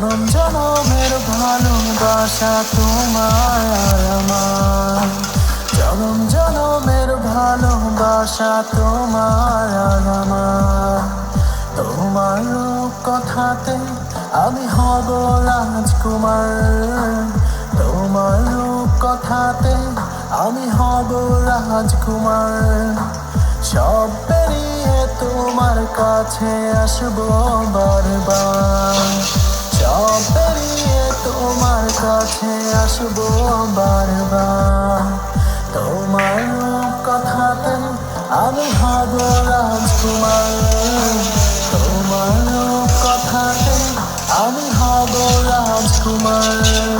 জনম জনমের ভালোবাসা তোমার আর আমার, জনম জনমের ভালোবাসা তোমার আর আমার। তোমার কথাতে আমি হব রাজকুমার, তোমার কথাতে আমি হব রাজকুমার। সব পেরিয়ে তোমার কাছে আসবো বারবার, সব পেরিয়ে তোমার কাছে আসবো বারবার। তোমার কথাতে আমি হব রাজকুমার, তোমার কথাতে আমি হব রাজকুমার।